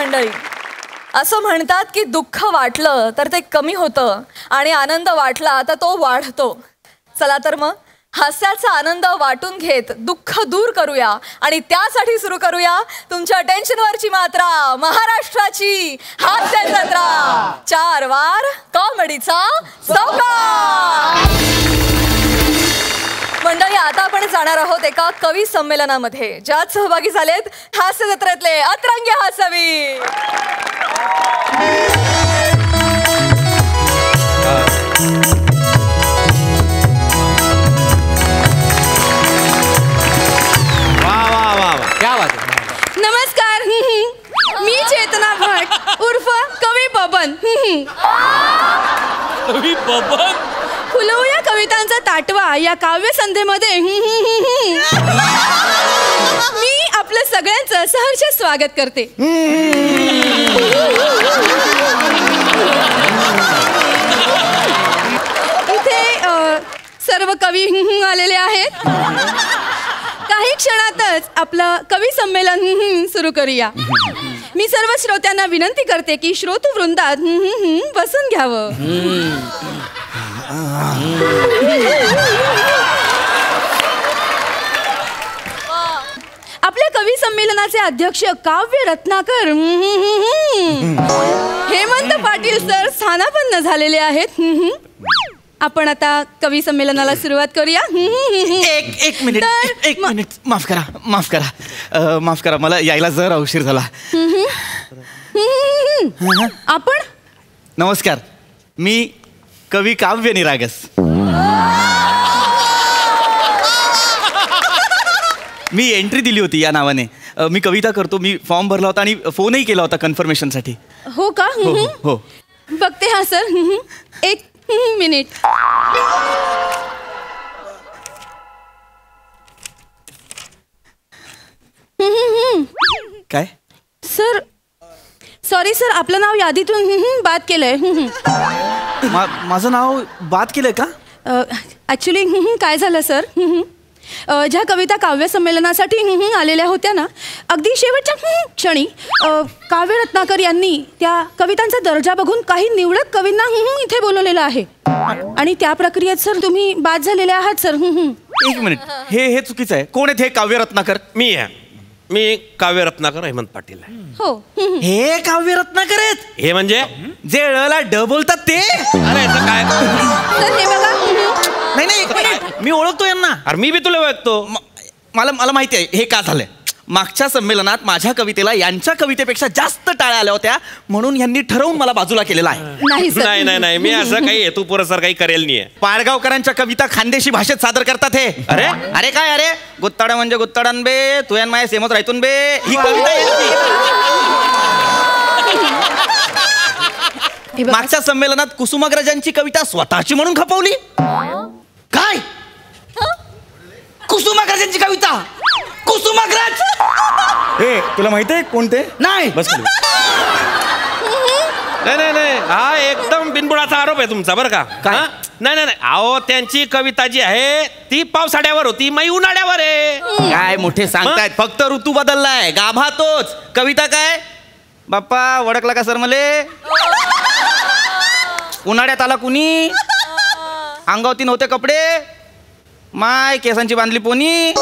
मंडळी, असं म्हणतात की दुःख वाटलं तर ते कमी होतं आणि आनंद वाटला तर तो वाढतो. चला तर मग हास्याचा आनंद वाटून घेत दुःख दूर करूया आणि त्यासाठी सुरू करूया तुमच्या टेन्शनवरची मात्रा, महाराष्ट्राची हास्य जत्रा. 4 वार कॉमेडीचा सौकार. मंडळी, आता आपण जाणार आहोत एका कवी संमेलनामध्ये, ज्यात सहभागी झालेत हास्य जत्रेतले अतरंगी हास्यवीर. नमस्कार, मी चेतना भट उर्फ कवी बबन. कवी बबन, फुलवूया कवितांचा ताटवा या काव्य संध्येमध्ये मी आपलं सगळ्यांचं सहर्ष स्वागत करते. इथे सर्व कवी आलेले आहेत. काही क्षणातच आपलं कवी संमेलन सुरू करूया. मी सर्व श्रोत्यांना विनंती करते की श्रोतू वृंदात बसून घ्यावं. आपल्या कवी संमेलनाचे अध्यक्ष काव्य रत्नाकर हेमंत पाटील सर स्थानापन्न झालेले आहेत. आपण आता कवी संमेलनाला सुरुवात करूया. एक मिनिट माफ करा मला यायला जरा उशीर झाला. आपण नमस्कार, मी कवी काव्य निरागस. मी एंट्री दिली होती या नावाने. मी कविता करतो. मी फॉर्म भरला होता आणि फोनही केला होता कन्फर्मेशनसाठी. हो का? हो. बघते हा सर. एक मिनिट. काय सर, सॉरी सर, आपलं नाव यादीतून बाद केलंय. माझं नाव बाद केलंय का? ॲक्च्युली काय झालं सर, ज्या कविता काव्य संमेलनासाठी आलेल्या होत्या ना, अगदी शेवटच्या क्षणी काव्य रत्नाकर यांनी त्या कवितांचा दर्जा बघून काही निवडक कवींना इथे बोलवलेलं आहे आणि त्या प्रक्रियेत सर तुम्ही बाद झालेले आहात सर. एक मिनिट, हे चुकीचं आहे. कोण आहेत हे काव्य रत्नाकर? मी काव्य रत्नाकर हेमंत पाटील आहे. हो. हे काव्य रत्नाकर आहेत? हे म्हणजे जे ळला ड बोलतात ते? अरे काय सर हे बघा. नाही, एक मिनिट, मी ओळखतो यांना. अरे मी बी तुला ओळखतो. मला माहिती आहे हे का झालंय. मागच्या संमेलनात माझ्या कवितेला यांच्या कवितेपेक्षा जास्त टाळ्या आल्या होत्या, म्हणून यांनी ठरवून मला बाजूला केलेला आहे. नाही, मी असं काही हेतू पुरस्कार काही करेल नाही. पाडगावकरांच्या कविता खानदेशी भाषेत सादर करतात हे. अरे काय गुत्ताडा म्हणजे गुत्ताडान बे, तू यान माया सेमत राहतून बे, ही कविता मागच्या संमेलनात कुसुमाग्रजांची कविता स्वतःची म्हणून खपवली. काय कुसुमाग्रजांची कविता? कुसुमाग्रज हे तुला माहिती आहे कोणते? नाही. बस नाही, हा एकदम बिनबुडाचा आरोप आहे तुमचा बरं का? नाही, अहो त्यांची कविता जी आहे ती पावसाळ्यावर होती, मै उन्हाळ्यावर आहे. काय मोठे सांगतायत. फक्त ऋतू बदललाय, गाभा तोच. कविता काय? बाप्पा ओळखला का सर मले? उन्हाळ्यात आला कुणी, अंगावती नव्हते कपडे, माय केसांची बांधली पोनी.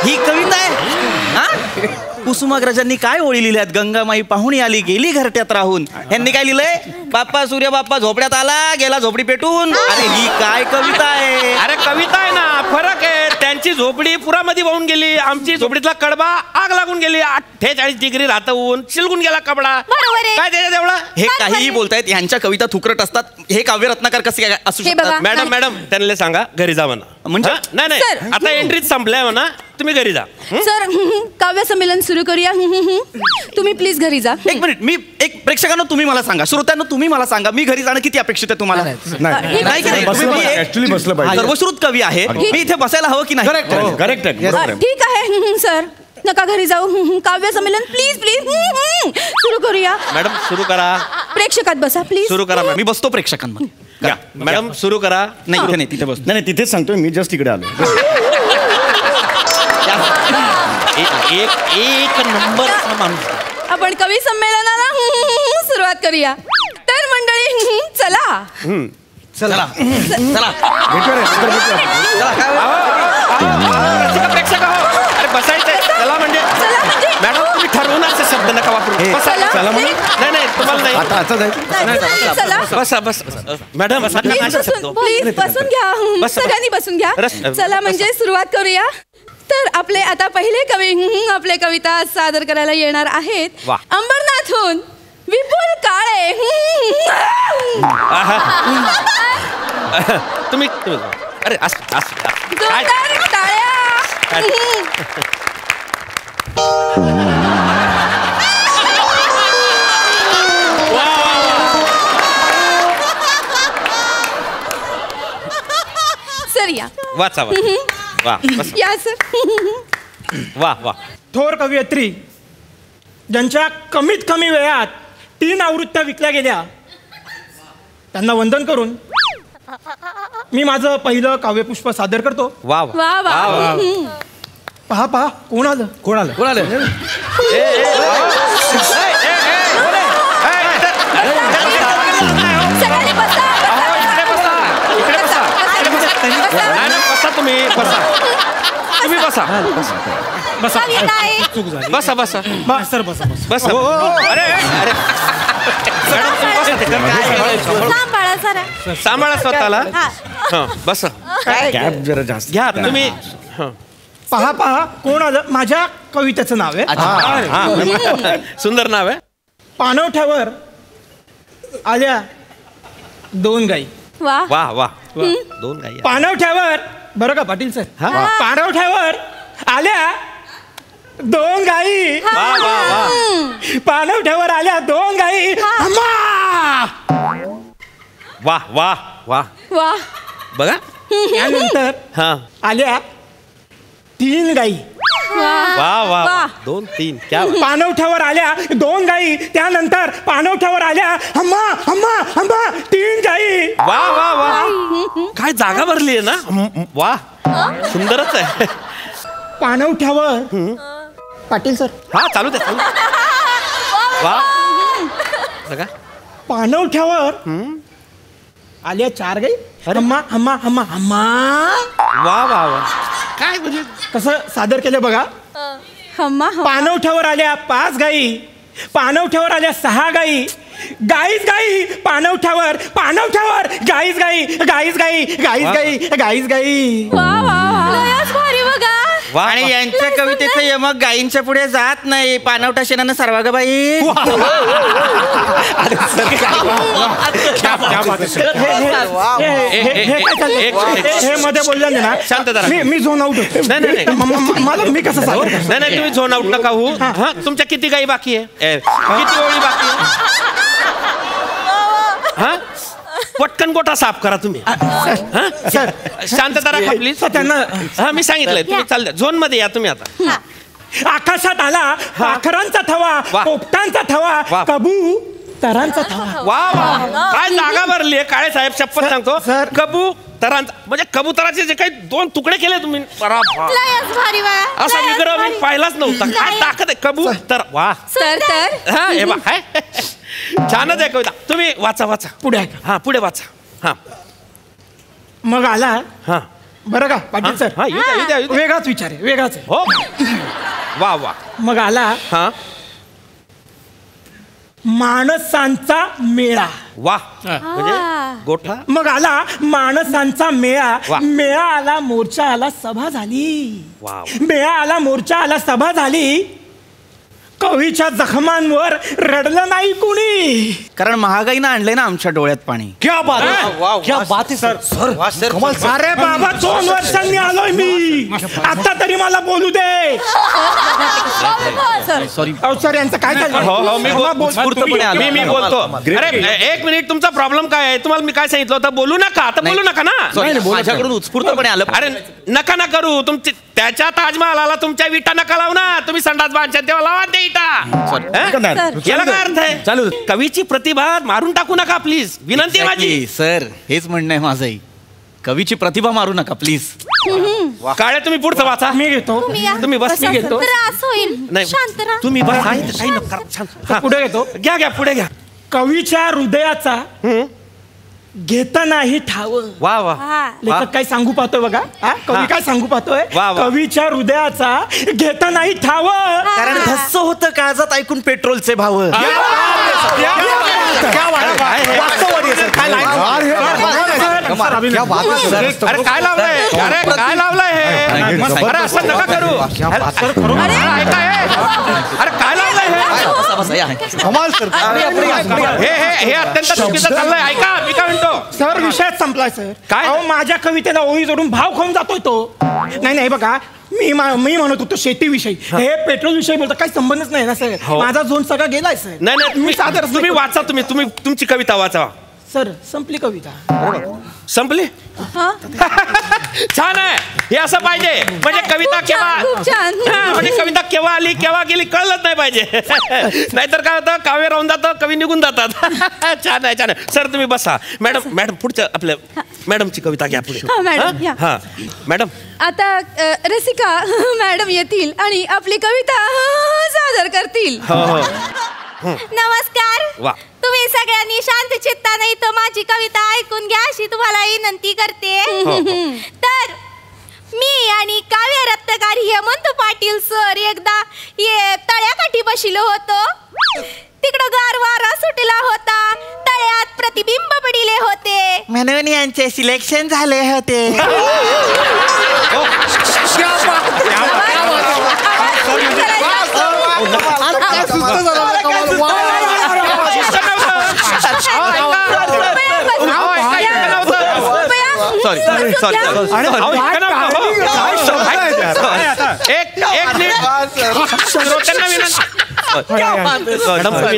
ही कविता आहे. कुसुमाग्रजांनी काय ओळी लिहिल्यात? गंगामाई पाहुणी आली, गेली घरट्यात राहून. यांनी काय लिहिलंय? बाप्पा सूर्य बाप्पा झोपड्यात आला, गेला झोपडी पेटून. अरे ही काय कविता आहे? अरे कविता आहे ना, फरक आहे. त्यांची झोपडी पुरामध्ये वाहून गेली, आमची झोपडीतला कडबा आग लागून गेली. 48 डिग्री राहतं ऊन, शिलगून गेला कपडा. काय त्याच्यात एवढं? हे काहीही बोलतायत. यांच्या कविता थुकरट असतात. हे काव्य रत्नाकर कसे काय असू शकतात? मॅडम त्यांना सांगा घरी जा म्हणा. म्हणजे नाही, आता एंट्रीच संपल्या म्हणा, तुम्ही घरी जा. सर काव्य संमेलन सुरू करूया. तुम्ही प्लीज घरी जा. एक मिनिट, मी एक प्रेक्षकांना तुम्ही मला सांगा, श्रोत्यांना तुम्ही मला सांगा, मी घरी जाणं किती अपेक्षित आहे तुम्हाला? ऍक्च्युली बसलं पाहिजे. सर्वश्रुत कवी आहे, मी इथे बसायला हवं की नाही? करेक्ट. ठीक आहे सर, नका घरी जाऊ. काव्य संमेलन प्लीज सुरू करूया. मॅडम सुरू करा. प्रेक्षकात बसा प्लीज. सुरू करा. मी बसतो प्रेक्षकांमध्ये. मॅडम सुरू करा. नाही तिथे बसतो. नाही तिथेच सांगतोय, मी जस्ट इकडे आलो. एक नंबर माणूस. आपण कवी संमेलनाला सुरुवात करूया. तर मंडळी चला चला प्रेक्षक अरे बसायचंय चला म्हणजे मॅडम तुम्ही ठरवून असे शब्द नका वापरू. बसा. चला म्हणजे नाही तुम्हाला नाही. आता जायचं. चला बसा बस मॅडम बसा. प्लीज बसून घ्या. बस. सगळ्यांनी बसून घ्या. रस- चला म्हणजे सुरुवात करूया. तर आपले आता पहिले कवी आपले कविता सादर करायला येणार आहेत. वा. अंबरनाथहून विपुल काळे. तुम्ही अरे असं जोरदार टाळ्या. सर या. वाचा वा बस. या सर. वा वा. थोर कवयित्री ज्यांच्या कमीत कमी वेळात 3 आवृत्त्या विकल्या गेल्या त्यांना वंदन करून मी माझं पहिलं काव्यपुष्प सादर करतो. वा वा वा. पहा कोण आलं. सगळ्यांनी बसा. बसा तुम्ही बसा. सर बसा. बसा. अरे मॅडम तुम्ही बसा. ते कर. सांभाळा स्वतःला. बसा. कॅब जरा जास्त घ्या तुम्ही. पहा कोण आलं. माझ्या कवितेचं नाव आहे सुंदर नाव आहे. पाणवठ्यावर आल्या 2 गाई. वा. वा वा 2 गाई. पाणवठ्यावर बरं का पाटील सर. पाणवठ्यावर आल्या 2 गाई. वा वा वा. पाणवठ्यावर आल्या 2 गाई. अम्मा! वा वा वा. वा. बघा. त्यानंतर हा. आल्या 3 गाई. वा वा वा. 2 3 क्या बात. पाणवठ्यावर आल्या 2 गाई. त्यानंतर पाणवठ्यावर आल्या अम्मा अम्मा अम्मा 3 गाई. वा वा वा. काय जागा भरली आहे ना. वा सुंदरच आहे. पाणवठ्यावर पाटील सर. हा चालू दे. वा बघा. पाणवठ्यावर आल्या 4 गाई. अम्मा अम्मा अम्मा अम्मा. वा वा वा. काय म्हणजे कसं सादर केलं बघा. हम्मा. पाणवठ्यावर आल्या 5 गाई. पाणवठ्यावर आल्या 6 गाई. गाईच गाई. पाणवठ्यावर गाईच गाई. वा वा वा. भारी बघा. वा आणि यांच्या कवितेचं यमक गायींच्या पुढे जात नाही. पाणवठा शेणानं सरवा ग बाई. हे काय चाललंय? हे मध्ये बोलले ना. शांत जरा. मी झोन आउट होतो. नाही. मला मी कसं सादर करतो? नाही तुम्ही झोन आउट नका होऊ. हा तुमच्या किती गाई बाकी आहे. किती ओळी बाकी आहे. हा पटकन गोठा साफ करा तुम्ही. सर शांतता राखा प्लीज. त्यांना हा मी सांगितलंय तुम्ही चालल्या झोन मध्ये या तुम्ही आता. आकाशात आला पाखरांचा थवा. वा. पोपटांचा थवा. वा. कबूतरांचा थवा. वा वा. काय जागा भरली आहे. काळे साहेब शपथ सांगतो. सर. कबूतरांचा म्हणजे कबुतराचे जे काही 2 तुकडे केले तुम्ही. भारी बघा. असा विग्रह मी पाहिलाच नव्हता. काय ताकद आहे कबूतर. वा. तर हा हे बा हाय. छानच आहे कविता. तुम्ही वाचा पुढे हा पुढे वाचा. हा मग आला हा बरं का पाटील सर. हा येऊ द्या. वेगळाच विचार आहे. वेगळाच आहे. हो वा वा. मग आला हा माणसांचा मेळा. वा म्हणजे गोठा. मग आला माणसांचा मेळा. वा. मेळा आला मोर्चा आला सभा झाली. वा. मेळा आला मोर्चा आला सभा झाली. कवीच्या जखमांवर रडलं नाही कुणी. कारण महागाईनं आणलंय ना आमच्या डोळ्यात पाणी. क्या बात आहे सर. अरे बाबा 2 वर्षांनी आलोय मी. आता तरी मला बोलू दे. सॉरी. सर यांचं काय हो मी उत्स्फूर्तपणे आलो. मी बोलतो. अरे 1 मिनिट तुमचा प्रॉब्लेम काय आहे. तुम्हाला मी काय सांगितलं होतं. बोलू नका. आता बोलू नका ना. माझ्याकडून उत्स्फूर्तपणे आलं. अरे नका ना करू. तुमची त्याच्या ताजमहालाला तुमच्या विटा नका लावू ना. तुम्ही संडास बांधच्या तेव्हा लावा ते इटा. याला काय अर्थ आहे. चालू. कवीची प्रतिभा मारून टाकू नका प्लीज. विनंती आहे माझी. सर हेच म्हणणं आहे माझंही. कवीची प्रतिभा मारू नका प्लीज. काळे तुम्ही पुढचं वाचा. मी घेतो. तुम्ही बस, मी घेतो. त्रास होईल. नाही शांत राहा. तुम्ही बस. काही नका करा. छान. हा, पुढे घेतो. घ्या पुढे घ्या. कवीच्या हृदयाचा घेतानाही ठाव. वा वा. लेखक काय सांगू पाहतोय बघा. कवी काय सांगू पाहतोय. वा, वा. कवीच्या हृदयाचा घेतानाही ठाव. कारण धस्स होतं काळजात ऐकून पेट्रोलचे भाव. अरे काय लावलंय. अरे काय लावलंय हे. अरे असं नका करू. अरे ऐका हे. अरे काय लावलंय हे. कमाल सर. हे अत्यंत चुकीचं चाललंय. ऐका मी काय म्हणतो. सर विषयच संपलाय सर. काय? अहो, माझ्या कवितेला ओळी जोडून भाव खाऊन जातोय तो. नाही बघा, मी म्हणत होतो शेतीविषयी. हे पेट्रोल विषयी बोलतो. काही संबंधच नाही ना सर. माझा झोन सगळा गेलाय सर. नाही मी सादर तुम्ही वाचा. तुम्ही तुमची कविता वाचा. सर संपली कविता. संपली. छान आहे. हे असं पाहिजे. म्हणजे कविता खूप छान. म्हणजे कविता केव्हा आली केव्हा गेली कळलंच नाही पाहिजे. नाहीतर काय होतं, काव्य राहून जातं, कवी निघून जातात. छान आहे छान आहे. सर तुम्ही बसा. मॅडम पुढच्या आपल्या मॅडमची कविता घ्या पुढे. हा, मॅडम, या. हा मॅडम. आता रसिका मॅडम येतील आणि आपली कविता सादर करतील. हो. नमस्कार. वा. तुम्ही सगळ्यांनी शांत चित्ताने इथं माझी कविता ऐकून घ्या अशी तुम्हाला विनंती करते. तर मी आणि काव्य रत्नकार हेमंत पाटील सर एकदा तळ्याकाठी बसलो होतो. तिकडं गार वारा सुटला होता. तळ्यात प्रतिबिंब पडिले होते. म्हणून यांचे सिलेक्शन झाले होते. सॉरी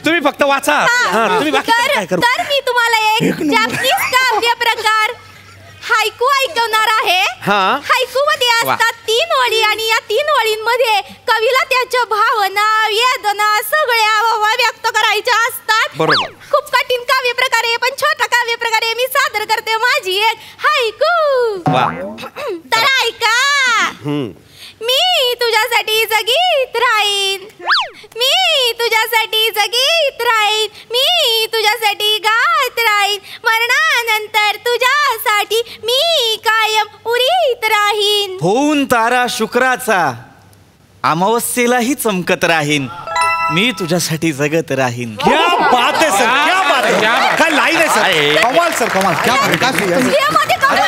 तुम्ही फक्त वाचा. तर मी तुम्हाला एक जापनीज काव्य प्रकार हायकू ऐकवणार आहे. हायकू मध्ये असतात 3 ओळी आणि या 3 ओळींमध्ये कवीला त्याच्या भावना वेदना सगळ्या व्यक्त करायच्या असतात. बरोबर. खूप कठीण काव्य प्रकार आहे पण छोटा काव्य प्रकार आहे. मी सादर करते माझी एक हायकू. तर ऐका. मी तुझ्यासाठी जगीत राहीन. मी तुझ्यासाठी जगीत राहीन. मी तुझ्यासाठी गात राहीन. मरणानंतर तुझ्यासाठी मी कायम उरीत राहीन. होऊन तारा शुक्राचा अमावस्येलाही चमकत राहीन. मी तुझ्यासाठी जगत राहीन. क्या बात आहे सर. क्या बात आहे. काय लाईन आहे सर. कमाल सर कमाल. क्या बात आहे. हे मध्ये का बोलले? हे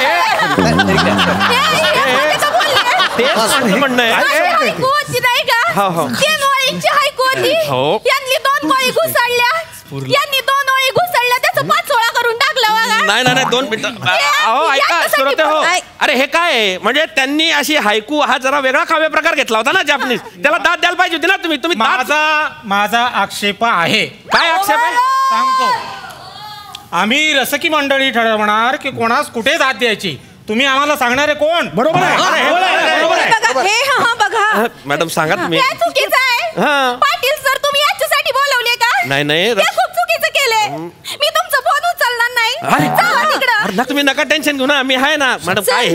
मध्ये का बोलले? म्हणणं आहे. हायकू होती नाही का? 3 ओळींची हायकू होती. यांनी 2 ओळी घुसळल्या. यांनी 2 ओळी घुसळल्या त्याचं 5 ओळा करून टाकलं बघा. नाही 2 मिनिटं. अहो ऐका श्रोते हो. अरे हे काय आहे म्हणजे त्यांनी अशी हायकू हा जरा वेगळा काव्य प्रकार घेतला होता ना जापनीज. त्याला दाद द्यायला पाहिजे होती ना तुम्ही माझा आक्षेप आहे. काय आक्षेप आहे सांगतो. आम्ही रसिकी मंडळी ठरवणार की कोणास कुठे दाद द्यायची. तुम्ही आम्हाला सांगणारे कोण. बरोबर आहे. बघा हे बघा. मॅडम सांगा तुम्ही. हे चुकीचं आहे. पाटील सर तुम्ही याच्यासाठी बोलवले का? नाही हे खूप चुकीचं केलंय. मी तुमचा फोन उचलणार नाही. जावा तिकडं. तुम्ही नका टेन्शन घेऊ ना. मी आहे ना मॅडम. काय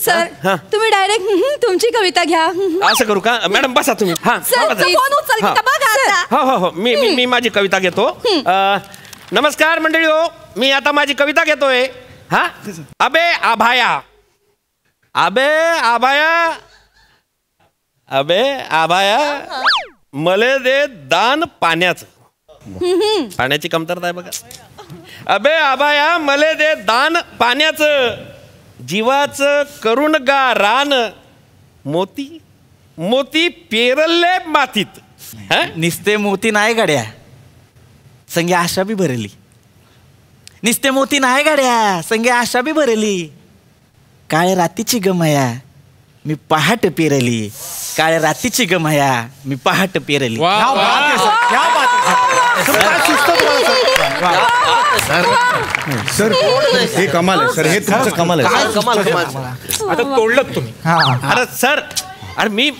सर तुम्ही डायरेक्ट तुमची कविता घ्या. असं करू का मॅडम. बसा तुम्ही. फोन उचल का बघा आता. हो मी माझी कविता घेतो. नमस्कार मंडळी हो. मी आता माझी कविता घेतोय. अबे आभाया मले दे दान पाण्याचं. पाण्याची कमतरता आहे बघा. अबे आभाया मले दे दान पाण्याचं. जीवाचं करून गा रान. मोती पेरले मातीत. निस्ते मोती नाही गाड्या संगे आशा बी भरली. निस्ते मोती नाही गाड्या संगे आशा बी भरली. काळ्या रातीची गमया मी पहाट पेरली. काळ्या रातीची गमया मी पहाट पेरली. क्या बात आहे सर. क्या बात आहे सर. काय सुचतं तुम्हाला सर. सर हे कमाल आहे सर. हे तुमचं कमाल आहे. आता तोडलं तुम्ही. अरे सर अरे मी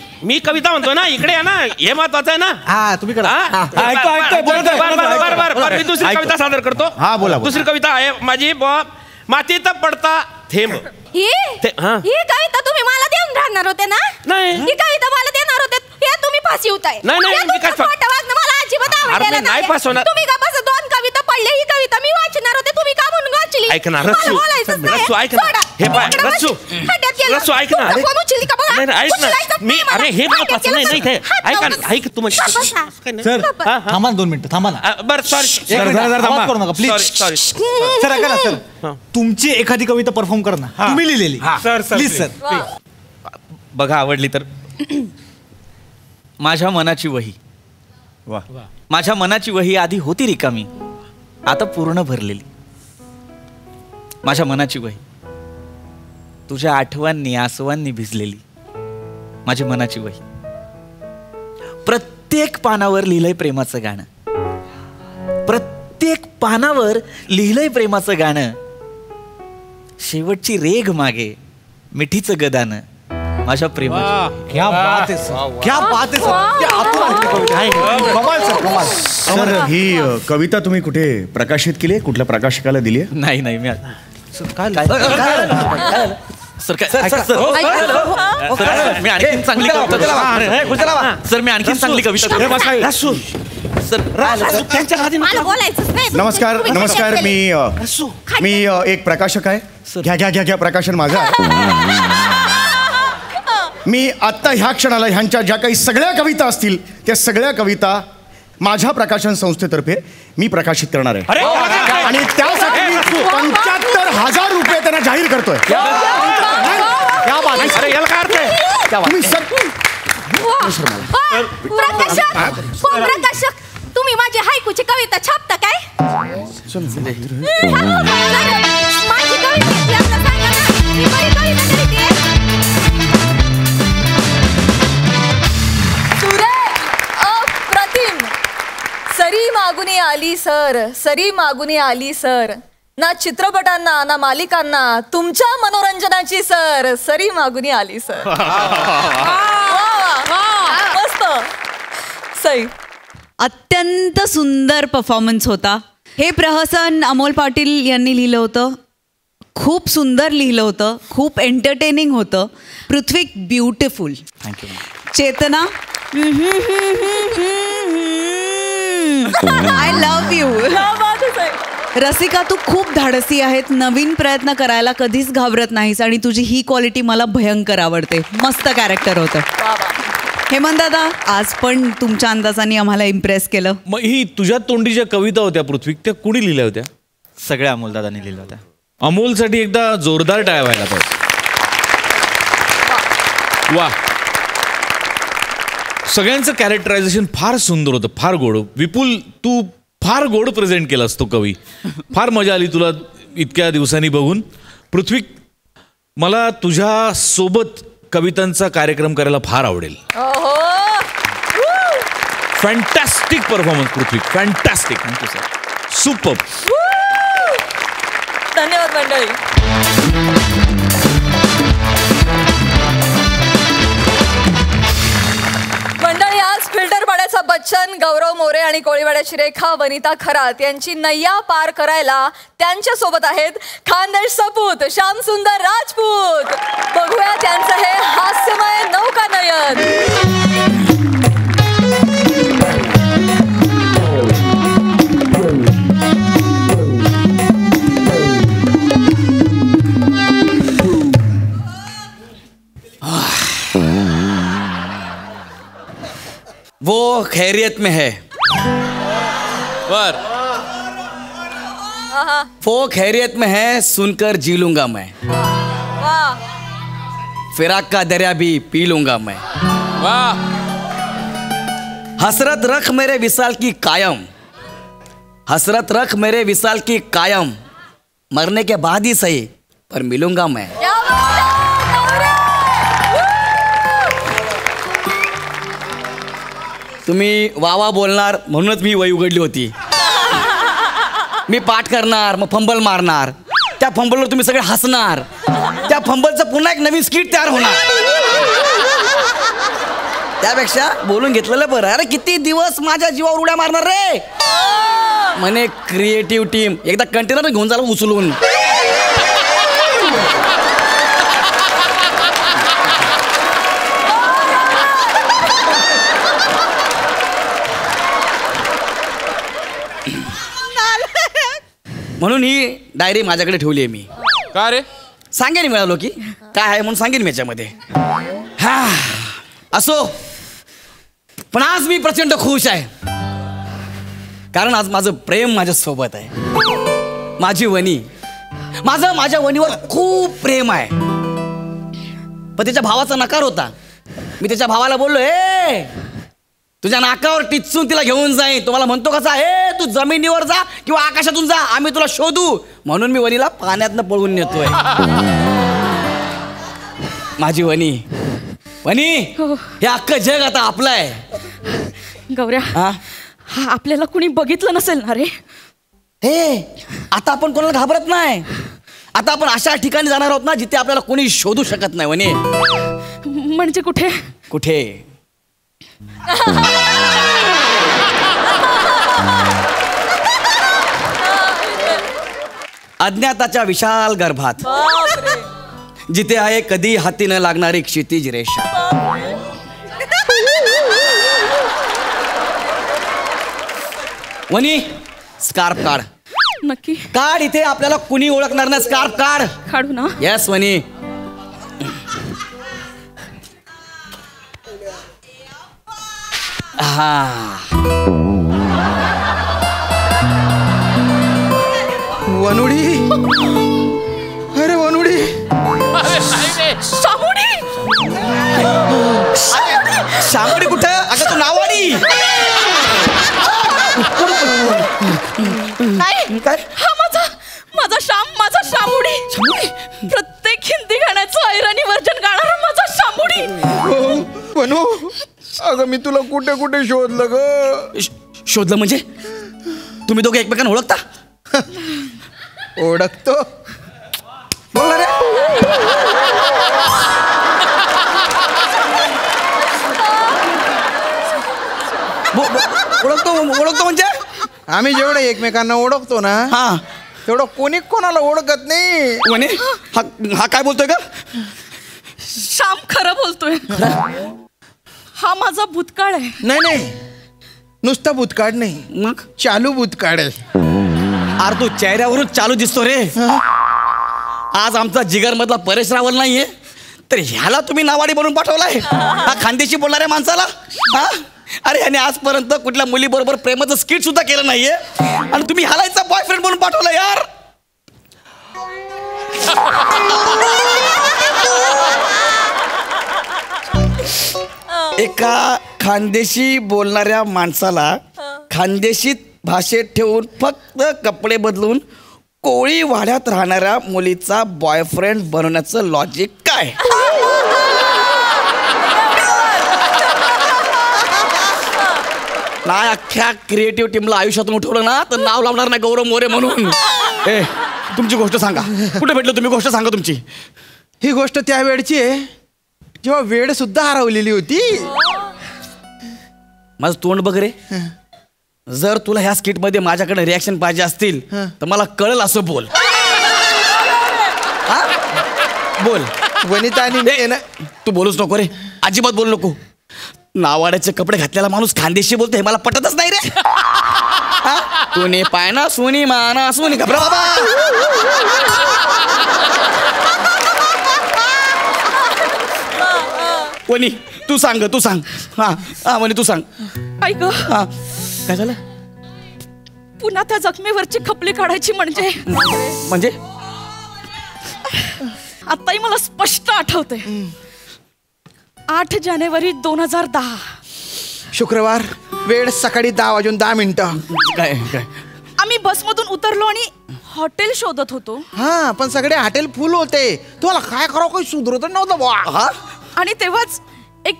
कविता म्हणतो ना. इकडे या ना. हे महत्वाचं आहे ना. तुम्ही करा. बरं मी दुसरी कविता सादर करतो. बोला. दुसरी कविता आहे माझी. मातीत पडता थेंब. ही कविता तुम्ही मला देऊन राहणार होते ना? नाही. ही कविता मला देणार होते, हे तुम्ही फासवताय. नाही, नाही, मी काय खोटं वागणं मला अजिबात आवडलेलं नाही फासवणार. तुम्ही का बस 2 कविता पडले, ही कविता मी वाचणार होते, तुम्ही का म्हणून वाचली? ऐक ना मला रस्सू, बोलायचंच नाही. रस्सू ऐक ना. सोडा. हे पाय इकडं रस्सू, खड्ड्यात गेलं. रस्सू ऐक ना. तुमचा फोन उचलली का बघा? नाही नाही, ऐक उचलायचंच ना. मी नाही मला. अरे हे खड्ड्यात महत्वाचं नाही गेलं नाही तर हात ऐका लावून- ना, ऐक तू म्हणजे सर थांबा ना 2 मिनिटं थांबा ना. बरं सॉरी आवाज करू नका प्लीज. सॉरी सर ऐका ना सर, तुमची एखादी कविता परफॉर्म करा ना, तुम्ही लिहिलेली. Sir please sir. बघा आवडली तर. माझ्या मनाची वही. वा. माझ्या मनाची वही आधी होती रिकामी, आता पूर्ण भरलेली. माझ्या मनाची वही तुझ्या आठवणींनी आसवांनी भिजलेली. माझी मनाची वही प्रत्येक पानावर लिहिलंय प्रेमाचं गाणं. प्रत्येक पानावर लिहिलंय प्रेमाचं गाणं. शेवटची रेघ मागे मिठीचं गदानं माझ्या प्रेमाची. क्या बात आहे सर, क्या बात आहे सर. त्या आतून आली कविता. कमाल सर, कमाल. सर ही कविता तुम्ही कुठे प्रकाशित केली आहे? कुठल्या प्रकाशकाला दिली आहे? नाही नाही मी काय सर मी आणखीन चांगली कविता. सर मी आणखीन चांगली कविता. सर मला बोलायचंच नाही. नमस्कार तुम्ही नमस्कार, खड्ड्यात मी एक प्रकाशक आहे. घ्या घ्या घ्या घ्या प्रकाशन माझं आहे. मी आत्ता ह्या क्षणाला ह्यांच्या ज्या काही सगळ्या कविता असतील त्या सगळ्या कविता माझ्या प्रकाशन संस्थेतर्फे मी प्रकाशित करणार आहे. आणि त्यासाठी मी 75,000 रुपये त्यांना जाहीर करतोय. तुम्ही प्रकाशक तुम्ही माझी हायकूची कविता छापता काय? माझी कविता सांगा ना, मी बरी कविता लिहिते. अप्रतिम. सरी मागुनी आली सर, सरी मागुनी आली सर. ना चित्रपटांना ना मालिकांना तुमच्या मनोरंजनाची सर सरी मागुनी आली सर. मस्त. सई. अत्यंत सुंदर परफॉर्मन्स होता. हे प्रहसन अमोल पाटील यांनी लिहिलं होतं. खूप सुंदर लिहिलं होतं, खूप एंटरटेनिंग होतं. Prithvi beautiful. Thank you. Chetna I love you. Rasika तू खूप धाडसी आहेत, नवीन प्रयत्न करायला कधीच घाबरत नाहीस आणि तुझी ही क्वालिटी मला भयंकर आवडते. मस्त कॅरेक्टर होतं. हेमंत दादा आज पण तुमच्या अंदाजाने आम्हाला इम्प्रेस केलं. मग ही तुझ्या तोंडी ज्या कविता होत्या पृथ्वी, त्या कुणी लिहिल्या होत्या? सगळ्या अमोलदादांनी लिहिल्या होत्या. अमोलसाठी एकदा जोरदार टाळ्या व्हायला पाहिजे. वा. सगळ्यांचं कॅरेक्टरायझेशन फार सुंदर होतं, फार गोड. विपुल तू फार गोड प्रेझेंट केलास तो कवी. फार मजा आली तुला इतक्या दिवसांनी बघून. पृथ्वी मला तुझ्या सोबत कवितांचा कार्यक्रम करायला फार आवडेल. फॅन्टॅस्टिक परफॉर्मन्स पृथ्वी, फॅन्टॅस्टिक. Thank you sir, super. धन्यवाद मंडळी. मंडळी आज फिल्टर पाड्याचा बच्चन, गौरव मोरे आणि कोळीवाड्याची रेखा वनिता खरात यांची नय्या पार करायला त्यांच्या सोबत आहेत खानदेश सपूत श्याम सुंदर राजपूत. बघूया त्यांचं हे हास्यमय नौकानयन. वो खैरियत में है. वो खैरियत में है सुनकर जी लूंगा मैं. फिराक का दरिया भी पी लूंगा मैं. हसरत रख मेरे विसाल की कायम, हसरत रख मेरे विसाल की कायम. मरने के बाद ही सही पर मिलूंगा मैं. तुम्ही वावा बोलणार म्हणूनच मी वही उघडली होती. मी पाठ करणार मग फंबल मारणार, त्या फंबलवर तुम्ही सगळे हसणार, त्या फंबलचं पुन्हा एक नवीन स्किट तयार होणार. त्यापेक्षा बोलून घेतलेलं बरं. अरे किती दिवस माझ्या जीवावर उड्या मारणार रे. म्हणे क्रिएटिव्ह टीम एकदा कंटेनर घेऊन झालं उचलून. म्हणून ही डायरी माझ्याकडे ठेवली आहे मी. का रे? सांगेन मिळालो की काय आहे म्हणून सांगेन मी याच्यामध्ये. हा असो, पण आज मी प्रचंड खुश आहे, कारण आज माझं प्रेम माझ्या सोबत आहे. माझी वनी, माझं माझ्या वनीवर खूप प्रेम आहे. पण त्याच्या भावाचा नकार होता. मी त्याच्या भावाला बोललो, ए तुझ्या नाकावर टिचून तिला घेऊन जाईन. तुम्हाला म्हणतो कसा, हे तू जमिनीवर जा किंवा आकाशातून जा, आम्ही तुला शोधू. म्हणून मी वनीला पाण्यातनं पळवून नेतोय. माझी वनी, वनी हे अख्खं जग आता आपलं आहे. गौऱ्या, हा आपल्याला कुणी बघितलं नसेल ना रे. हे आता आपण कोणाला घाबरत नाही. आता आपण अशा ठिकाणी जाणार आहोत ना जिथे आपल्याला कोणी शोधू शकत नाही. वनी म्हणजे कुठे? कुठे? अज्ञाताच्या विशाल गर्भात, जिथे आहे कधी हाती न लागणारी क्षितिज रेषा. वनी स्कार्फ काढ. नक्की काढ, इथे आपल्याला कुणी ओळखणार नाही. स्कार्फ काढ. काढू ना? येस वनी. हा वनुडी, अरे वनुडी, शामुडी. शामुडी कुठं? अगं तू नावाडी. नाही, हा माझा शामुडी. प्रत्येक हिंदी गाण्याचं ऐराणी वर्जन गाणारा माझा शामुडी. वनू, अगं मी तुला कुठे कुठे शोधलं ग. शोधलं म्हणजे? तुम्ही दोघे एकमेकांना ओळखता? ओळखतो. बोल रे. ओळखतो म्हणजे आम्ही जेवढे एकमेकांना ओळखतो ना, हा तेवढं कोणी कोणाला ओळखत नाही. म्हणे हा काय बोलतोय का? श्याम खरं बोलतोय. हा माझा भूतकाळ आहे. नाही, नुसता भूतकाळ नाही, मग चालू भूतकाळ आहे. अरे तू चेहऱ्यावरून चालू दिसतो रे. आज आमचा जिगर मधला परेश रावल नाहीये, तर ह्याला तुम्ही नावाडी बनवून पाठवलाय. हा खानदेशी बोलणाऱ्या माणसाला. हा अरे ह्याने आजपर्यंत कुठल्या मुलीबरोबर प्रेमाचं स्किट सुद्धा केलं नाहीये, आणि तुम्ही ह्याला याचा बॉयफ्रेंड बनवून पाठवला यार. एका खानदेशी बोलणाऱ्या माणसाला खानदेशीत भाषेत ठेवून फक्त कपडे बदलून कोळी वाड्यात राहणाऱ्या मुलीचा बॉयफ्रेंड बनवण्याचं लॉजिक काय? नाही, अख्ख्या क्रिएटिव्ह टीमला आयुष्यातून उठवलं ना तर नाव लावणार नाही गौरव मोरे म्हणून. ए तुमची गोष्ट सांगा, कुठे भेटलं तुम्ही? गोष्ट सांगा तुमची. ही गोष्ट त्या वेळची आहे जेव्हा वेळ सुद्धा हरवलेली होती. माझं तोंड बघ रे. जर तुला ह्या स्किट मध्ये माझ्याकडे रिॲक्शन पाहिजे असतील तर मला कळलं असं बोल. बोल. वनिता आणि तू बोलूच नको रे, अजिबात बोलू नको. नावाड्याचे कपडे घातलेला माणूस खानदेशी बोलतो हे मला पटतच नाही रे. तू ने पायना सोनी माना सोनी घबरा बाबा. वनी तू सांग. हा वनी तू सांग. ऐक, हा काय झालं? पुन्हा त्या जखमेवरची खपली काढायची म्हणजे आताही मला स्पष्ट आठवते. 8 जानेवारी 2010 शुक्रवार, वेळ सकाळी 10:10. काय आम्ही बसमधून उतरलो आणि हॉटेल शोधत होतो. हा पण सगळे हॉटेल फुल होते. तुम्हाला काय करावं काही सुधरत नव्हतं बुवा. आणि तेव्हाच एक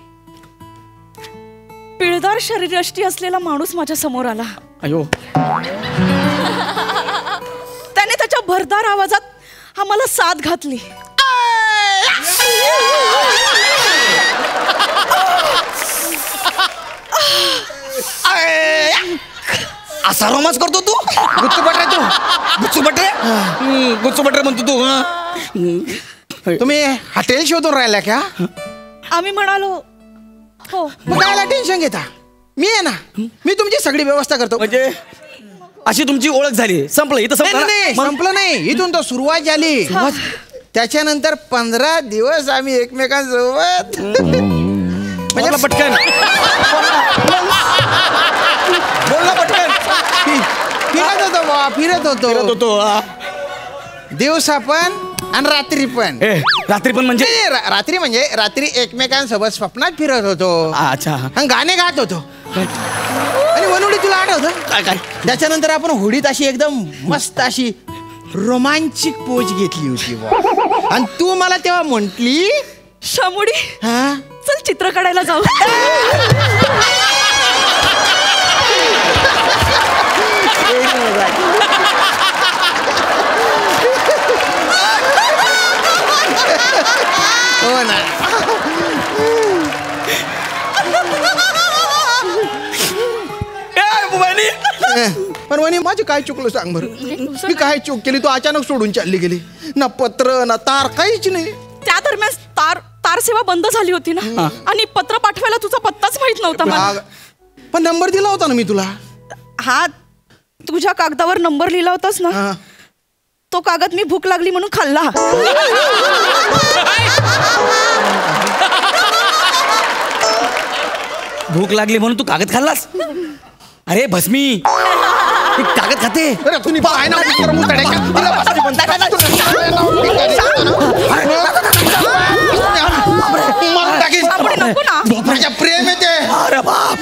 पिळदार शरीरयष्टी असलेला माणूस माझ्या समोर आला. अयो. त्याने त्याच्या भरदार आवाजात आम्हाला साथ घातली. असा रोमांस करतो तू? गुच्चू म्हणतो तू. तुम्ही हॉटेल शोधून राहिल्या का? आम्ही म्हणालो हो. मग कायला टेन्शन घेता? मी आहे ना, मी तुमची सगळी व्यवस्था करतो. म्हणजे अशी तुमची ओळख झाली. संपलं इथं संपलं नाही, संपलं नाही. इथून तर सुरुवात झाली. त्याच्यानंतर 15 दिवस आम्ही एकमेकांसोबत म्हणजे पटकन बोलला पटकन फिरत होतो दिवसा पण आणि रात्री पण. रात्री पण म्हणजे रात्री म्हणजे रात्री एकमेकांसोबत स्वप्नात फिरत होतो. अच्छा. आणि गाणे गात होतो. आणि वनवडी तुला आठवतं काय काय? त्याच्यानंतर आपण होडीत अशी एकदम मस्त अशी रोमांचिक पोच घेतली होती बुवा. आणि तू मला तेव्हा म्हंटली शामुडी चल चित्र काढायला जाऊ. हो ना. पण वनी माझं काय चुकलं सांग बरं. मी काय चूक केली? तू अचानक सोडून चालली गेली. ना पत्र ना तार काहीच नाही. त्या दरम्यान तार सेवा बंद झाली होती ना आणि पत्र पाठवायला तुझा पत्ताच माहित नव्हता मला. पण नंबर दिला होता ना मी तुला. हा तुझ्या कागदावर नंबर लिहिला होतास ना. तो कागद मी भूक लागली म्हणून खाल्ला. भूक लागली म्हणून तू कागद खाल्लास? अरे भस्मी कागद खाते. तुम्ही पाय ना प्रेम येते. अरे बाप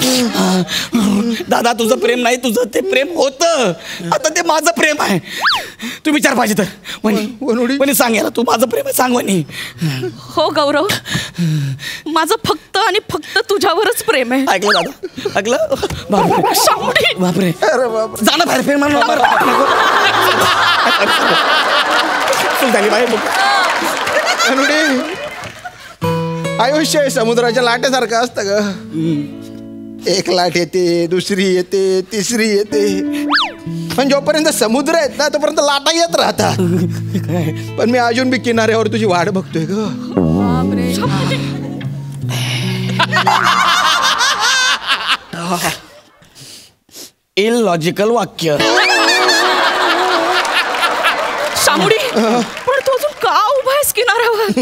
दादा तुझं प्रेम नाही, तुझं ते प्रेम होतं. आता ते माझं प्रेम आहे. तू विचार पाहिजे तर वनी सांग याला तू माझं प्रेम आहे. सांग वनी. हो गौरव माझं फक्त आणि फक्त तुझ्यावरच प्रेम आहे. ऐकलं दादा ऐकलं? बापरे बापरे जाणं बाहेर प्रेम झाली बाहेर. आयुष्य आहे समुद्राच्या लाटेसारखं असतं ग. एक लाट येते, दुसरी येते, तिसरी येते. पण जोपर्यंत समुद्र आहेत ना तोपर्यंत लाटा येत राहतात. पण मी अजून बी किनाऱ्यावर तुझी वाट बघतोय ग. इलॉजिकल वाक्य. शामुडी पण तू अजून का उभा आहेस किनाऱ्यावर?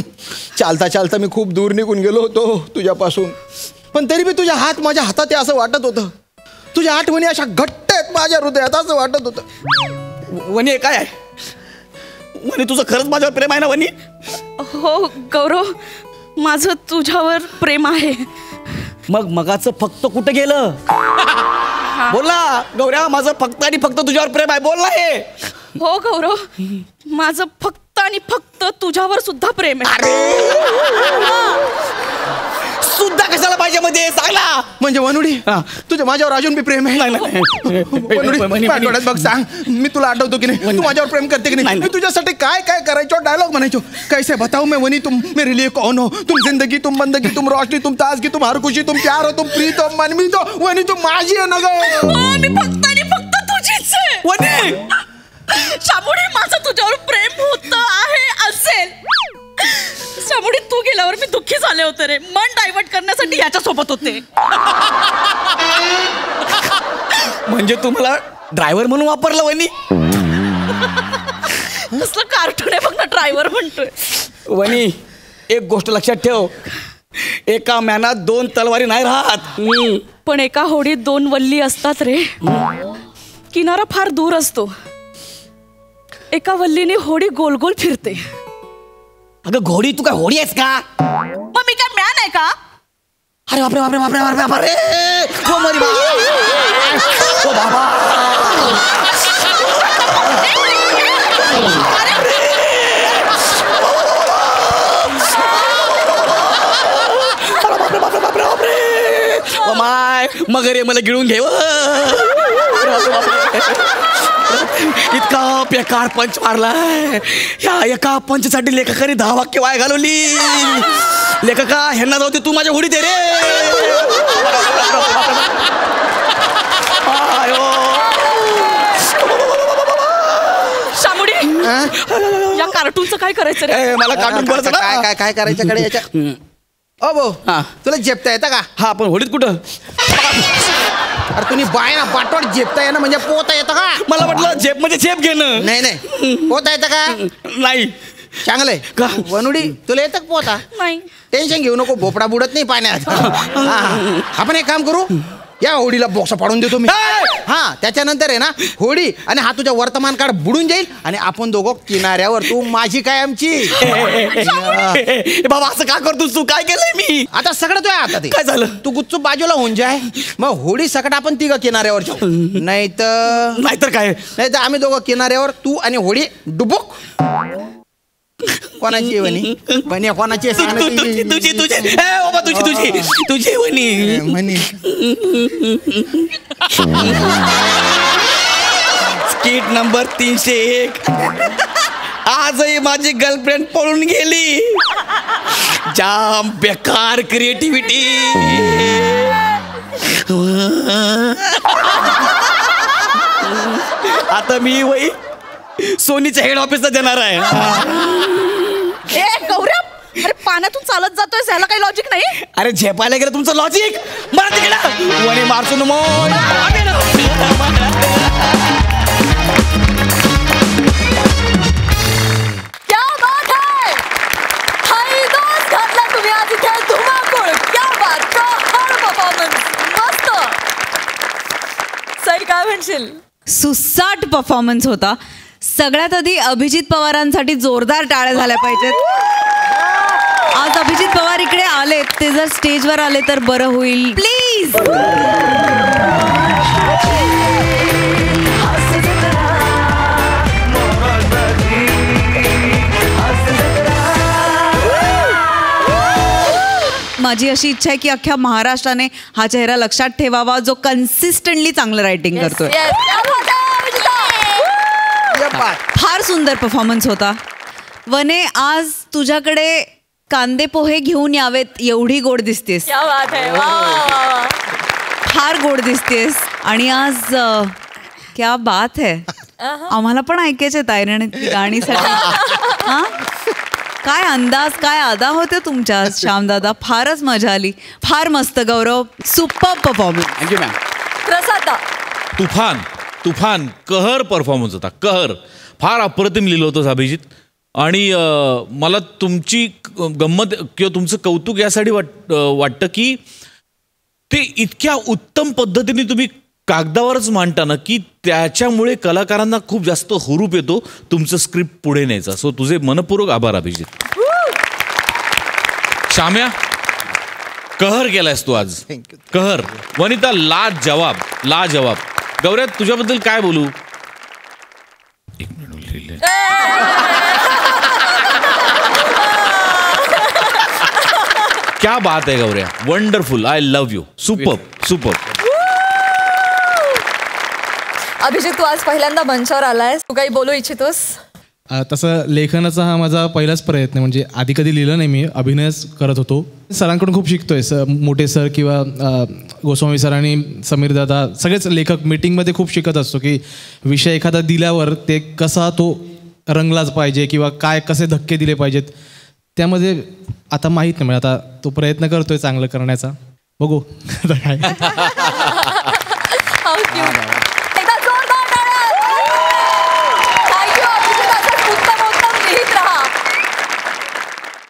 चालता चालता मी खूप दूर निघून गेलो होतो तुझ्यापासून. पण तरी बी तुझ्या हात माझ्या हातात आहे असं वाटत होतं. तुझ्या आठवणी अशा घट्ट आहेत माझ्या हृदयात असं वाटत होतं. वनी काय आहे? वनी तुझं खरंच माझ्यावर प्रेम आहे ना वनी? हो गौरव माझं तुझ्यावर प्रेम आहे. मग मगाचं फक्त कुठं गेलं? बोला गौऱ्या माझं फक्त आणि फक्त तुझ्यावर प्रेम आहे. बोल ना हे. हो गौरव माझं फक्त आणि फक्त तुझ्यावर सुद्धा प्रेम आहे. सुद्धा कशाला पाहिजे मध्ये सांगला. म्हणजे वनुडी तुझ्या माझ्यावर अजून बी प्रेम आहे? वनुडी पाठवड्यात बघ सांग मी तुला आठवतो की नाही? तू माझ्यावर प्रेम करते की नाही? मी तुझ्यासाठी काय काय करायचो डायलॉग म्हणायचो. कैसे बताऊ मैं वनी तुम मेरे लिए कौन हो. तुम जिंदगी तुम बंदगी तुम रोशनी तुम ताजगी तुम हर खुशी तुम प्यार हो तुम प्रीत हो मनमी तो वनी तू माझी आहे ना ग. मी फक्त आणि फक्त तुझीच आहे वनी. शामुडी माझं तुझ्यावर प्रेम होत आहे असेल. शामुडी तू गेल्यावर मी दुःखी झाले होते रे. मन डायव्हर्ट करण्यासाठी याच्या सोबत होते. म्हणजे तुम्हाला ड्रायव्हर म्हणून वापरलं वनी? कसलं कार्टून आहे बघ ना ड्रायव्हर म्हणतोय. वनी एक गोष्ट लक्षात ठेव. एका म्यानात 2 तलवारी नाही राहत. पण एका होडीत 2 वल्ली असतात रे. किनारा फार दूर असतो. एका वल्लीने होडी गोल गोल फिरते. अगं घोडी तू काय होडी आहेस का? मग मी काय म्यान आहे का? अरे बापरे बापरे बापरे बापरे बापरे. हो मरी हो बाबा. माय मगर मला गिळून घे. इतका बेकार पंच मारलाय. या एका पंचसाठी लेखकाने 10 वाक्य वाया घालवली. लेखका ह्यांना जाऊ दे तू माझ्या होडीत आहे रे. शामुडी या कार्टूनचं काय करायचं रे? मला कार्टून बोलायचं काय काय काय करायचं कडे याच्या. ओ भाऊ हा. तुला झेपता येतं का? हा पण होडीत कुठं? अरे तुम्ही बाय ना पाठोड झेपता येणं म्हणजे पोहता येतं का? मला वाटलं झेप म्हणजे झेप घेणं. नाही पोहता येतं का? नाही. चांगलंय का? वनुडी तुला येतं का पोहता? नाही. टेन्शन घेऊ नको, भोपडा बुडत नाही पाण्यात. हा. आपण एक काम करू, या होडीला बॉक्स पाडून देतो मी. हा त्याच्यानंतर आहे ना होडी आणि हा तुझ्या वर्तमान काळ बुडून जाईल आणि आपण दोघं किनाऱ्यावर, तू माझी काय आमची. बाबा असं का करतोस तू? काय केलंय मी? आता सगळं तुझ्या हातात काय झालं? तू गुच्चूप बाजूला होऊन जाय, मग होडी सकट आपण तिघं किनाऱ्यावर जाऊ. नाहीतर काय? नाही तर आम्ही दोघं किनाऱ्यावर, तू आणि होडी डुबुक. कोणाची वनी वनी कोणाची तुझी बाबा तुझी वनी म्हणी. Skit number 301. आजही माझी गर्लफ्रेंड पळून गेली. जाम बेकार क्रिएटिव्हिटी. आता मी वही सोनीच्या हेड ऑफिसला देणार आहे. गौरव, अरे पाण्यातून चालत जातोय, याला काही लॉजिक नाही. अरे झेपायला गेलं तुमचं लॉजिक. मला तिकडे वणी मारसून क्या बात है! हाय दोस्त, घातला तुम्ही आज इथे धुमाकूळ. क्या बात, कहर परफॉर्मन्स, मस्त. सई काय म्हणशील? सुसाट परफॉर्मन्स होता. सगळ्यात आधी अभिजित पवारांसाठी जोरदार टाळ्या झाल्या पाहिजेत. आज अभिजित पवार इकडे आलेत, ते जर स्टेजवर आले तर बरं होईल प्लीज. माझी अशी इच्छा आहे की अख्ख्या महाराष्ट्राने हा चेहरा लक्षात ठेवावा, जो कन्सिस्टंटली चांगलं रायटिंग करतोय. फार सुंदर परफॉर्मन्स होता. वने, आज तुझ्याकडे कांदे पोहे घेऊन यावेत एवढी गोड दिसतेस. क्या बात है, वा वा वा. फार गोड दिसतेस. आणि आज क्या बात है, आम्हाला पण ऐकायचे तायराणी गाणीसाठी. हा काय अंदाज, काय अदा होते तुमच्या श्यामदादा. फारच मजा आली. फार मस्त Gaurav, super performance. Thank you ma'am. प्रसादा तुफान कहर परफॉर्मन्स होता. कहर फार अप्रतिम लिहिलं होतं अभिजित. आणि मला तुमची गंमत किंवा तुमचं कौतुक यासाठी वाटतं की ते इतक्या उत्तम पद्धतीने तुम्ही कागदावरच मांडता ना, की त्याच्यामुळे कलाकारांना खूप जास्त हुरूप येतो तुमचं स्क्रिप्ट पुढे न्यायचा. सो तुझे मनपूर्वक आभार अभिजित. शाम्या, कहर केलायस तू आज. कहर. वनिता, लाजवाब. गौऱ्या, तुझ्याबद्दल काय बोलू? एक मिनिट लिहिले. क्या बात आहे गौऱ्या, wonderful. I love you. Super. Abhijit, तू आज पहिल्यांदा मंचावर आलायस, तू काही बोलू इच्छितोस? तसं लेखनाचा हा माझा पहिलाच प्रयत्न, म्हणजे आधी कधी लिहिलं नाही मी, अभिनयच करत होतो. सरांकडून खूप शिकतोय. मोठे सर किंवा गोस्वामी सर आणि समीर दादा, सगळेच लेखक मीटिंगमध्ये खूप शिकत असतो की विषय एखादा दिल्यावर ते कसा तो रंगलाच पाहिजे किंवा काय कसे धक्के दिले पाहिजेत. त्यामध्ये आता माहीत नाही, म्हणजे आता तो प्रयत्न करतोय चांगलं करण्याचा. बघू आता काय. एकदा जोरदार टाळ्या. Thank you, Abhijit. असंच उत्तम लिहित राहा.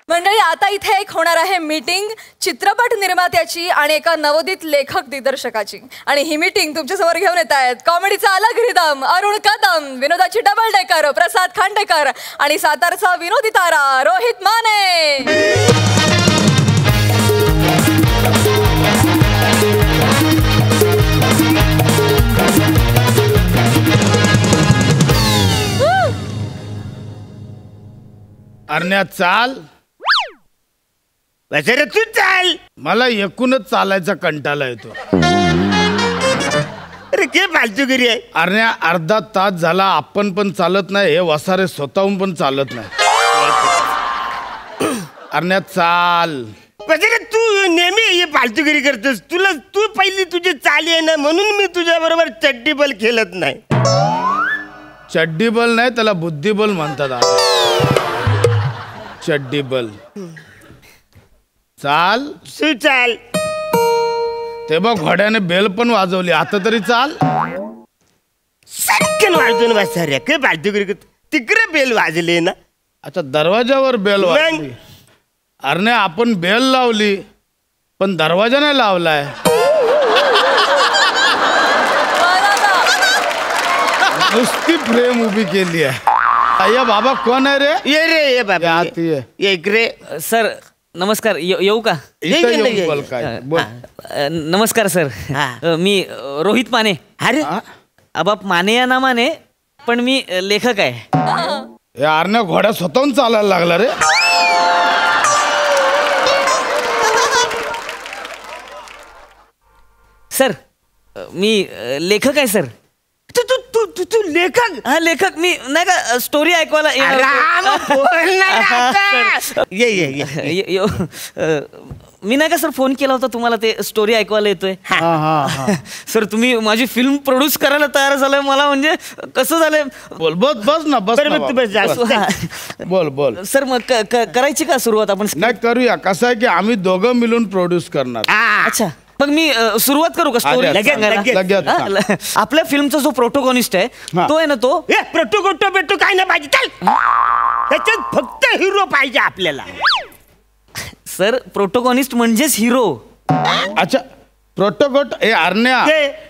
मंडळी, आता इथे एक होणार आहे मीटिंग चित्रपट निर्मात्याची आणि एका नवोदित लेखक दिग्दर्शकाची. आणि ही मीटिंग तुमच्यासमोर घेऊन येत आहेत कॉमेडीचा अलग रिदम अरुण कदम, विनोदाची डबल डेकर प्रसाद खांडेकर आणि सातारचा विनोदी तारा रोहित माने. अरण्या, चाल. रे तू चाल. मला एकूणच चालायचा कंटाळा येतो. अरे काय फालतूगिरी आहे. अरण्या, अर्धा तास झाला आपण पण चालत नाही, हे वसारे स्वतःहून पण चालत नाही. अरण्या, चाल. तू नेहमी हे फालतूगिरी करतोस. तू पहिली तुझी चाल आहे ना, म्हणून मी तुझ्या बरोबर चड्डीबल खेळत नाही. चड्डीबल नाही, त्याला बुद्धिबल म्हणतात. चड्डीबल. चाल सुचाल. ते बघ घोड्याने बेल पण वाजवली, आता तरी चाल. सरकन वाजून बसा रे, काय फालतू तिकडे बेल वाजले ना. अच्छा, दरवाजावर बेल वाजली. अरे आपण बेल लावली पण दरवाजा नाही लावलाय. नुसती फ्रेम उभी केली आहे. अय्या बाबा कोण आहे रे? ये रे ये बाबा ये इकडे. सर नमस्कार, येऊ का? बोल काय बोल. नमस्कार सर, मी रोहित माने. अरे अबाप माने या नामाने, पण मी लेखक आहे. यार घोड्या स्वतःहून चालायला लागला रे. सर मी लेखक आहे सर. तू लेखक? हा लेखक. मी नाही का स्टोरी ऐकवायला मी नाही का सर फोन केला होता तुम्हाला, ते स्टोरी ऐकवायला येतोय. सर तुम्ही माझी फिल्म प्रोड्यूस करायला तयार झालाय. मला म्हणजे कसं झालंय. बोल बस ना बोल बोल. सर मग करायची का सुरुवात आपण? नाही करूया. कसं आहे की आम्ही दोघं मिळून प्रोड्यूस करणार. अच्छा मग मी सुरुवात करू का स्टोरी? आपल्या फिल्मचा जो प्रोटोगॉनिस्ट आहे तो आहे ना, तो प्रोटोगोटो बेटो काय नाही पाहिजे. चल त्याच्यात फक्त हिरो पाहिजे आपल्याला. सर प्रोटोगॉनिस्ट म्हणजेच हिरो. अच्छा प्रोटोगोट हे आरण्या,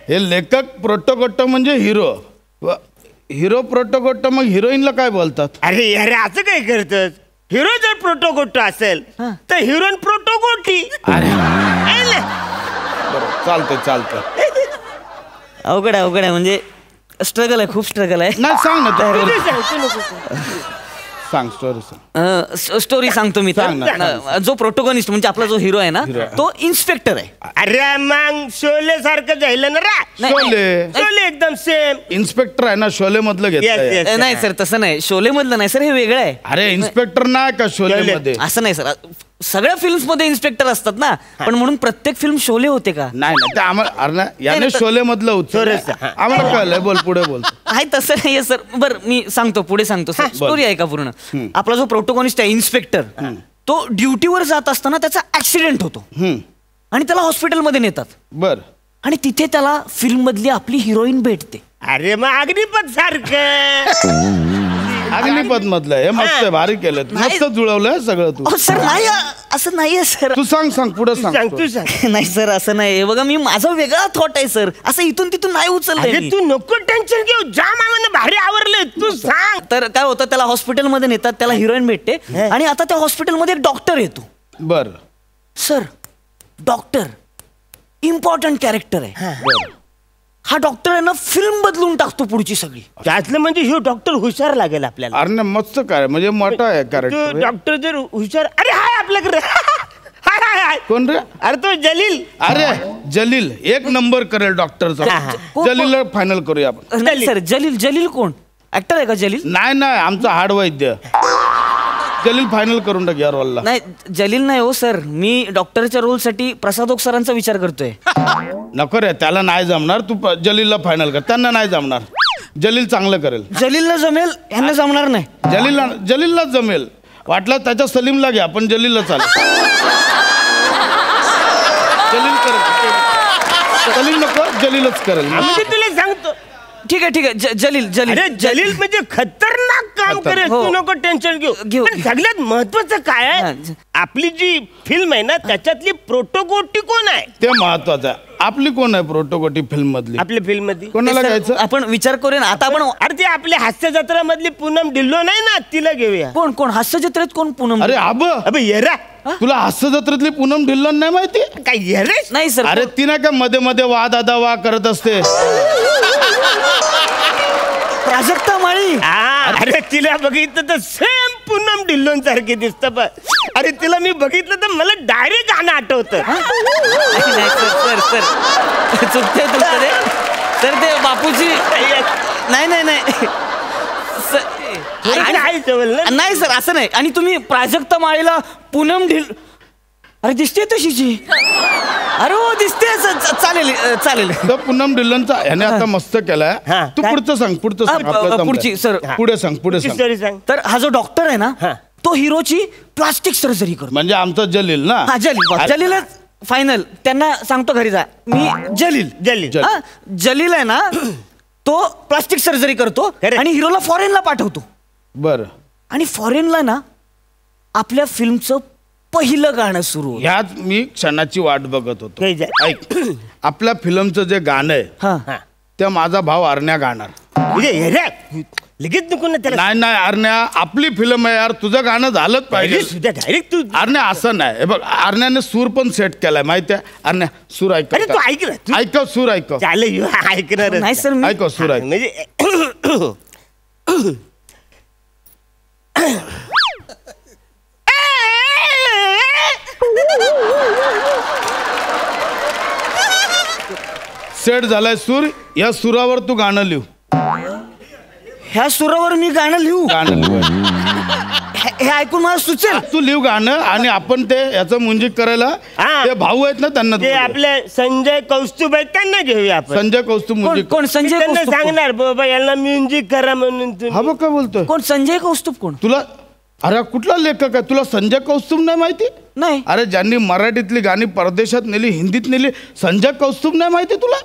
हे लेखक प्रोटोगोट म्हणजे हिरो. हिरो प्रोटोगोट मग हिरोईनला काय बोलतात? अरे अरे असं काय करतात? हिरो जर प्रोटोगोट असेल तर हिरोईन प्रोटोगोटी. चालतंय. अवघड आहे म्हणजे स्ट्रगल आहे, खूप स्ट्रगल आहे. नाही सांग ना, सांग स्टोरी सांग. स्टोरी सांगतो मी. जो प्रोटोगॉनिस्ट म्हणजे आपला जो हिरो आहे ना, तो इन्स्पेक्टर आहे. अरे मग शोले सारखं जाईल ना रा. शोले एकदम सेम. इन्स्पेक्टर आहे ना, शोले मधलं घेतलं. नाही सर तसं नाही, शोले मधलं नाही सर, हे वेगळं आहे. अरे इन्स्पेक्टर नाही का शोले मध्ये? असं नाही सर, सगळ्या फिल्म्स मध्ये इन्स्पेक्टर असतात ना, पण म्हणून प्रत्येक फिल्म शोले होते का? नाही ते आम्हाला याने शोले मधलं उत्तर आम्हाला कळलंय. बोल पुढे बोल. आहे तसं नाहीये सर. बरं मी सांगतो, पुढे सांगतो सर. स्टोरी आहे का पूर्ण? आपला जो प्रोटोगॉनिस्ट आहे इन्स्पेक्टर, तो ड्युटीवर जात असताना त्याचा ऍक्सिडेंट होतो आणि त्याला हॉस्पिटलमध्ये नेतात. बर. आणि तिथे त्याला फिल्म मधली आपली हिरोईन भेटते. अरे मग अग्निपथ सारखं. अग्निपथ मधलं हे मस्त भारी केलं, मस्त जुळवलंय सगळं तू. सर नाही असं नाहीये सर. तू सांग पुढे सांग. नाही सर असं नाही. बघा मी माझा वेगळा थॉट आहे सर, असं इथून तिथून नाही उचललंय. तू नको टेन्शन घेऊ, जा मामानं भारी आवरले. तू सांग. तर काय होतं, त्याला हॉस्पिटलमध्ये नेतात, त्याला हिरोईन भेटते आणि आता त्या हॉस्पिटलमध्ये एक डॉक्टर येतो. बर. सर डॉक्टर इम्पॉर्टंट कॅरेक्टर आहे. हा डॉक्टर आहे ना, फिल्म बदलून टाकतो पुढची सगळी. त्यातलं म्हणजे हे डॉक्टर हुशार लागेल आपल्याला. अरे मस्त काय म्हणजे मोठा आहे कॅरेक्टर. डॉक्टर जर हुशार. अरे हाय आपल्याकडे. हाय कोण रे? अरे तो जलील. अरे जलील एक नंबर करेल डॉक्टरचा. जलील फायनल करूया आपण. सर जलील कोण? ऍक्टर आहे का जलील? नाही आमचा हाड वैद्य जलील फायनल करून टाक यार वल्ला. नाही जलील नाही हो सर, मी डॉक्टरच्या रोल साठी प्रसाद ओक सरांचा विचार करतोय. नको रे, त्याला नाही जमणार. तू जलीलला फायनल कर. त्यांना नाही जमणार. जलील चांगलं करेल. जलीलला जमेल, यांना जमणार नाही. जलीलला जमेल. वाटलं त्याच्या सलीमला घ्या, पण जलीलला चालेल. जलील करेल. सलीम नको, जलीलच करेल. म्हणजे तुला सांगतो. ठीक आहे जलील. अरे जलील म्हणजे खतरनाक काम करेल. तू नको टेन्शन घेऊ. पण सगळ्यात महत्वाचं काय आहे, आपली जी फिल्म आहे ना त्याच्यातली प्रोटोगोटी कोण आहे ते महत्वाचं आहे. आपली कोण आहे प्रोटोगोटी फिल्म मधली? आपल्या फिल्म मध्ये कोणाला घ्यायचं? आपण विचार करूया ना आता. आपण अरे ते आपल्या हास्य जत्रा मधली पूनम ढिल्लो नाही ना, तिला घेऊया. कोण हास्य जत्रेत कोण पूनम? अरे अबे येरा, तुला हास्य जत्रेतली पूनम ढिल्लन नाही माहिती? काय येरे? नाही सर. अरे ती नाही का मध्ये मध्ये वा दादा वा करत असते. प्राजक्ता माळी. अरे तिला बघितलं तर सेम पूनम ढिल्लोन सारखी दिसतं. पण अरे तिला मी बघितलं तर मला डायरेक्ट गाणं आठवतं. सर चुकते तुमचं रे सर. ते बापूजी नाही सर असं नाही. आणि तुम्ही प्राजक्ता माळीला पूनम ढिल. अरे दिसते तशीची. अरे हो दिसते. चालेल. पूनम ढिल्लनचा ह्याने आता मस्त केलाय. तू पुढचं सांग. पुढचं सांग. पुढची सर. पुढे सांग. सांग. तर हा जो डॉक्टर आहे ना, तो हिरोची प्लास्टिक सर्जरी करतो. म्हणजे आमचा जलील ना? हा जलीलच फायनल. त्यांना सांगतो घरी जा, मी जलील. हा, जलील आहे ना, तो प्लास्टिक सर्जरी करतो आणि हिरोला फॉरेनला पाठवतो. बर. आणि फॉरेनला ना आपल्या फिल्मचं पहिलं गाणं सुरू. ह्याच मी क्षणाची वाट बघत होतो. ऐक, आपल्या फिल्मचं जे गाणं आहे ते माझा भाव अरण्या गाणार. लगेच नको ना त्याला. नाही अरण्या, आपली फिल्म आहे यार, तुझं गाणं झालंच पाहिजे. डायरेक्ट तू अरण्या असं नाही. हे बघ, अरण्याने सूर पण सेट केलाय माहितीये. अरण्या सूर ऐक. अरे तू ऐक ना. ऐकव सूर ऐकव. ऐकणार नाही सर. ऐकव सूर ऐक. म्हणजे सेट झालाय सूर. या सुरावर तू गाणं लिहू. ह्या सुरावर मी गाणं लिहू? हे ऐकून मला सुचेल. तू लिहू गाणं आणि आपण ते याचं म्युझिक करायला ते भाऊ आहेत ना त्यांना. ते आपले संजय कौस्तुभ आहेत त्यांना घेऊया आपण. संजय कौस्तुभ म्युझिक. कोण संजय त्यांना कौस्तुभ? सांगणार बाबा यांना म्युझिक करा म्हणून. हा बघ काय बोलतोय. कोण संजय कौस्तुभ? कोण तुला? अरे कुठला लेखक आहे तुला संजय कौस्तुभ नाही माहिती? नाही. अरे ज्यांनी मराठीतली गाणी परदेशात नेली, हिंदीत नेली, संजय कौस्तुभ नाही माहिती तुला?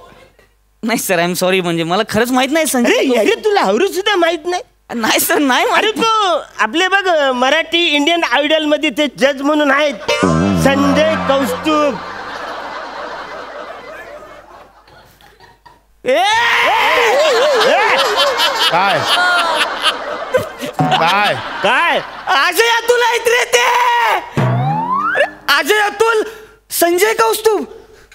नाही सर, आय एम सॉरी. म्हणजे मला खरंच माहित नाही संजय. अरे तुला आवरू सुद्धा माहित नाही? नाही सर, नाही. अरे तू आपले बघ मराठी इंडियन आयडल मध्ये ते जज म्हणून आहेत संजय कौस्तुभ. काय काय काय अजय अतुल आहेत रे ते. अरे अजय अतुल, संजय कौस्तुभ.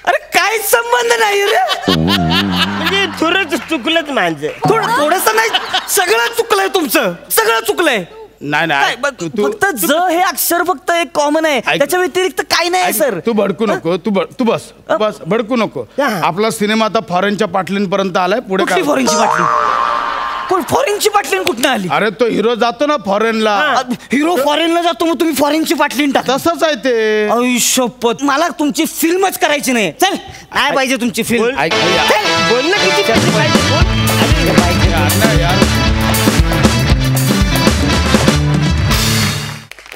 अरे काहीच संबंध नाही रे. म्हणजे थोडंच चुकलंच माझं. थोडस नाही, सगळं चुकलंय तुमचं. सगळं चुकलंय. नाही फक्त ज हे अक्षर फक्त एक कॉमन आहे, त्याच्या व्यतिरिक्त काही नाही सर. तू भडकू नको. तू बस भडकू नको. आपला सिनेमा आता फॉरेनच्या पाटलींपर्यंत आलाय. पुढे काय? फॉरेनची बाटली? कोण फॉरेनची बाटली कुठं आली? अरे तो हिरो जातो ना फॉरेनला. हिरो फॉरेनला जातो मग तुम्ही फॉरेनची बाटली टाकता? तसंच आहे ते. आयुष्यपत, मला तुमची फिल्मच करायची नाही. चल, काय पाहिजे तुमची फिल्म? बोल ना किती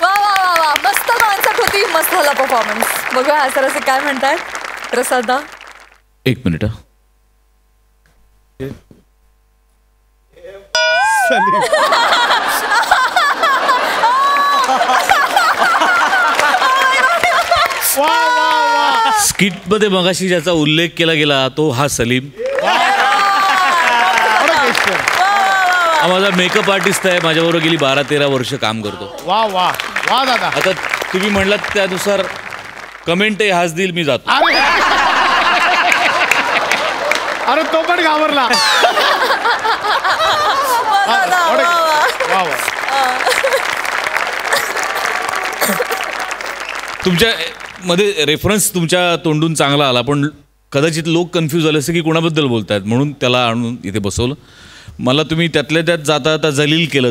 वा मस्त कॉन्सेप्ट होती. मस्त झाला परफॉर्मन्स. बघूया हा सर असे काय म्हणतात. प्रसादा, 1 मिनिट. स्किट मध्ये मगाशी ज्याचा उल्लेख केला गेला तो हा सलीम. हा माझा मेकअप आर्टिस्ट आहे. माझ्याबरोबर गेली 12-13 वर्ष काम करतो. वा वा वा दादा. आता तुम्ही म्हणलात त्यानुसार कमेंटही हाच देईल. मी जातो. अरे तो पण घाबरला. तुमच्या मध्ये रेफरन्स तुमच्या तोंडून चांगला आला, पण कदाचित लोक कन्फ्यूज झाले असे की कोणाबद्दल बोलतायत, म्हणून त्याला आणून इथे बसवलं. मला तुम्ही त्यातल्या त्यात जाता जाता जलील केलं.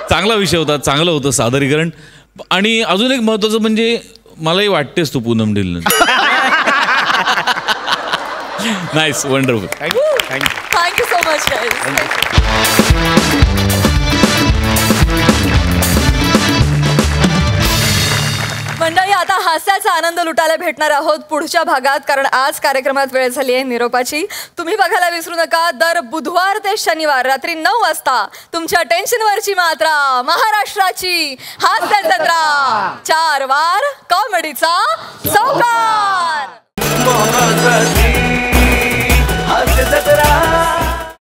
चांगला विषय होता, चांगलं होतं सादरीकरण. आणि अजून एक महत्वाचं म्हणजे मलाही वाटतेस तू Poonam Dhillon. Nice, wonderful. Thank you so much. मंडळी, आता हास्याचा आनंद लुटायला भेटणार आहोत पुढच्या भागात, कारण आज कार्यक्रमात वेळ झाली आहे निरोपाची. तुम्ही बघायला विसरू नका, दर बुधवार ते शनिवार रात्री 9 वाजता तुमच्या टेन्शनवरची मात्रा, महाराष्ट्राची हास्य जत्रा, 4 वार कॉमेडीचा चौकार.